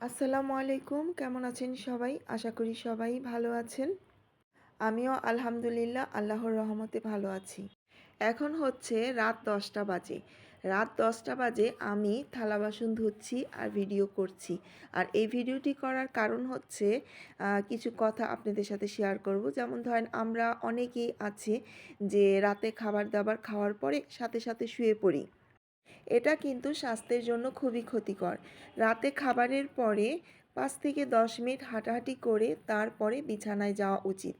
আসসালামু আলাইকুম। কেমন আছেন সবাই? আশা করি সবাই ভালো আছেন। আমিও আলহামদুলিল্লাহ আল্লাহর রহমতে ভালো আছি। এখন হচ্ছে রাত ১০টা বাজে। রাত ১০টা বাজে আমি থালা বাসন ধুচ্ছি আর ভিডিও করছি। আর এই ভিডিওটি করার কারণ হচ্ছে কিছু কথা আপনাদের সাথে শেয়ার করব। যেমন ধরেন আমরা অনেকেই আছি যে রাতে খাবার-দাবার খাওয়ার পরে সাথে, সাথে শুয়ে পড়ি। এটা কিন্তু স্বাস্থ্যের জন্য খুবই ক্ষতিকর। রাতে খাবারের পরে ৫ থেকে ১০ মিনিট হাঁটাহাঁটি করে তারপরে বিছানায় যাওয়া উচিত।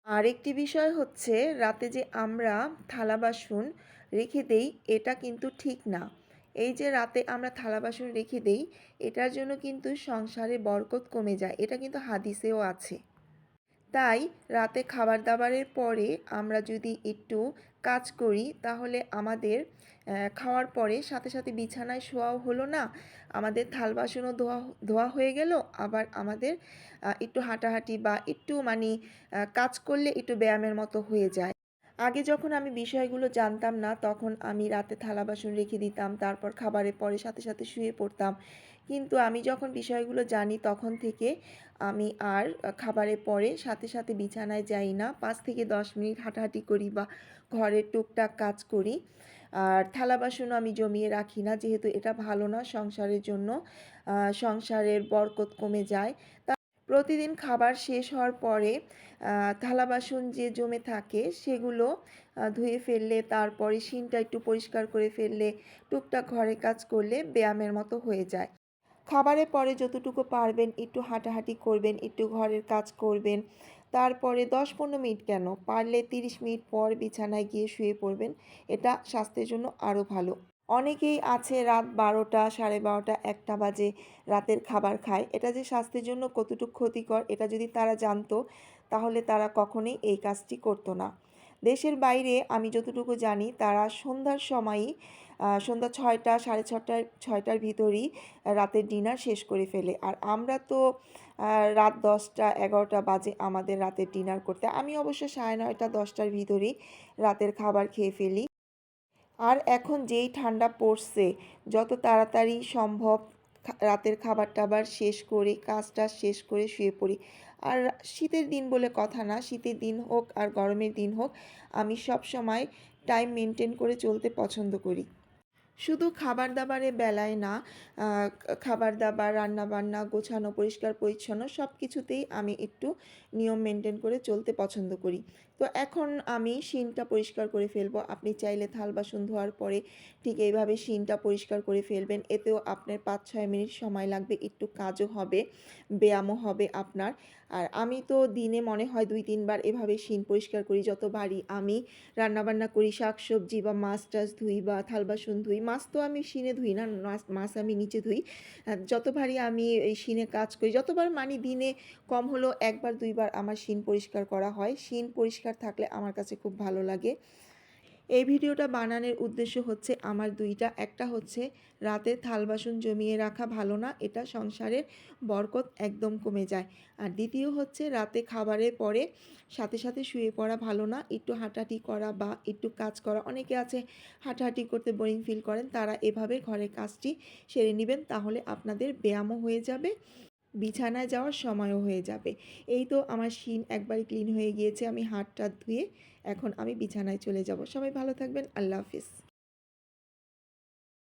আরেকটি বিষয় হচ্ছে রাতে যে আমরা থালা বাসন রেখে দেই এটা কিন্তু ঠিক না। এই যে রাতে আমরা থালা বাসন রেখে দেই এটার জন্য কিন্তু সংসারে বরকত কমে যায়। এটা কিন্তু হাদিসেও আছে। তাই রাতে খাবার দাবারের পরে আমরা যদি একটু কাজ করি তাহলে আমাদের খাওয়ার পরে সাথে সাথে বিছানায় শোয়াও হলো না, আমাদের থাল বাসনও ধোয়া ধোয়া হয়ে গেল, আবার আমাদের একটু হাঁটাহাঁটি বা একটু মানে কাজ করলে একটু ব্যায়ামের মতো হয়ে যায়। আগে যখন আমি বিষয়গুলো জানতাম না তখন আমি রাতে থালা বাসন রেখে দিতাম, তারপর খাবারের পরে সাথে সাথে শুয়ে পড়তাম। কিন্তু আমি যখন বিষয়গুলো জানি তখন থেকে আমি আর খাবারের পরে সাথে সাথে বিছানায় যাই না, ৫ থেকে ১০ মিনিট হাঁটাহাঁটি করি বা ঘরের টুকটাক কাজ করি। আর থালা বাসনও আমি জমিয়ে রাখি না, যেহেতু এটা ভালো না সংসারের জন্য। সংসারের বরকত কমে যায়। প্রতিদিন খাবার শেষ হওয়ার পরে থালা বাসন যে জমে থাকে সেগুলো ধুয়ে ফেললে, তারপরে সিঙ্কটা একটু পরিষ্কার করে ফেললে, টুকটাক ঘরের কাজ করলে ব্যায়ামের মতো হয়ে যায়। খাবারের পরে যতটুকু পারবেন একটু হাঁটাহাঁটি করবেন, একটু ঘরের কাজ করবেন। তারপরে ১০-১৫ মিনিট কেন, পারলে ৩০ মিনিট পর বিছানায় গিয়ে শুয়ে পড়বেন। এটা স্বাস্থ্যের জন্য আরও ভালো। অনেকেই আছে রাত ১২টা, ১২:৩০, ১টা বাজে রাতের খাবার খায়। এটা যে স্বাস্থ্যের জন্য কতটুকু ক্ষতিকর এটা যদি তারা জানতো তাহলে তারা কখনোই এই কাজটি করতো না। দেশের বাইরে আমি যতটুকু জানি তারা সন্ধ্যার সময়ই সন্ধ্যা ৬টা, ৬:৩০, ৬টার ভিতরই রাতের ডিনার শেষ করে ফেলে। আর আমরা তো রাত ১০টা, ১১টা বাজে আমাদের রাতের ডিনার করতে। আমি অবশ্য ৯:৩০, ১০টার ভিতরেই রাতের খাবার খেয়ে ফেলি। আর এখন যেই ঠান্ডা পড়ছে যত তাড়াতাড়ি সম্ভব রাতের খাবার-টাবার শেষ করে কাজ-টাজ শেষ করে শুয়ে পড়ি। আর শীতের দিন বলে কথা না, শীতের দিন হোক আর গরমের দিন হোক আমি সবসময় টাইম মেইনটেইন করে চলতে পছন্দ করি। শুধু খাবার-দাবারের বেলায় না, খাবার-দাবার, রান্না-বান্না, গোছানো, পরিষ্কার-পরিচ্ছন্ন সব কিছুতেই আমি একটু নিয়ম মেইনটেইন করে চলতে পছন্দ করি। তো এখন আমি সিঙ্কটা পরিষ্কার করে ফেলবো। আপনি চাইলে থাল-বাসন ধোয়ার পরে ঠিক এইভাবে সিঙ্কটা পরিষ্কার করে ফেলবেন। এতেও আপনার ৫-৬ মিনিট সময় লাগবে, একটু কাজও হবে, ব্যায়ামও হবে আপনার। আর আমি তো দিনে মনে হয় ২-৩ বার এভাবে সিঙ্ক পরিষ্কার করি। যতবারই আমি রান্নাবান্না করি, শাকসবজি বা মাছ-টাছ ধুই বা থাল-বাসন ধুই। মাছ তো আমি সিনে ধুই না, মাছ আমি নিচে ধুই। যতবারই আমি এই সিনে কাজ করি, যতবার মানে দিনে কম হলেও ১ বার ২ বার আমার সিন পরিষ্কার করা হয়। সিন পরিষ্কার থাকলে আমার কাছে খুব ভালো লাগে। এই ভিডিওটা বানানোর উদ্দেশ্য হচ্ছে আমার ২টা। একটা হচ্ছে রাতে থাল বাসন জমিয়ে রাখা ভালো না, এটা সংসারের বরকত একদম কমে যায়। আর দ্বিতীয় হচ্ছে রাতে খাবারের পরে সাথে সাথে শুয়ে পড়া ভালো না, একটু হাঁটাহাঁটি করা বা একটু কাজ করা। অনেকে আছে হাঁটাহাঁটি করতে বোরিং ফিল করেন, তারা এভাবে ঘরের কাজটি সেরে নেবেন, তাহলে আপনাদের ব্যায়ামও হয়ে যাবে, বিছানায় যাওয়ার সময়ও হয়ে যাবে। এই তো আমার শিন একবারে ক্লিন হয়ে গিয়েছে, আমি হাত টাত ধুয়ে এখন আমি বিছানায় চলে যাব। সবাই ভালো থাকবেন। আল্লাহ হাফিজ।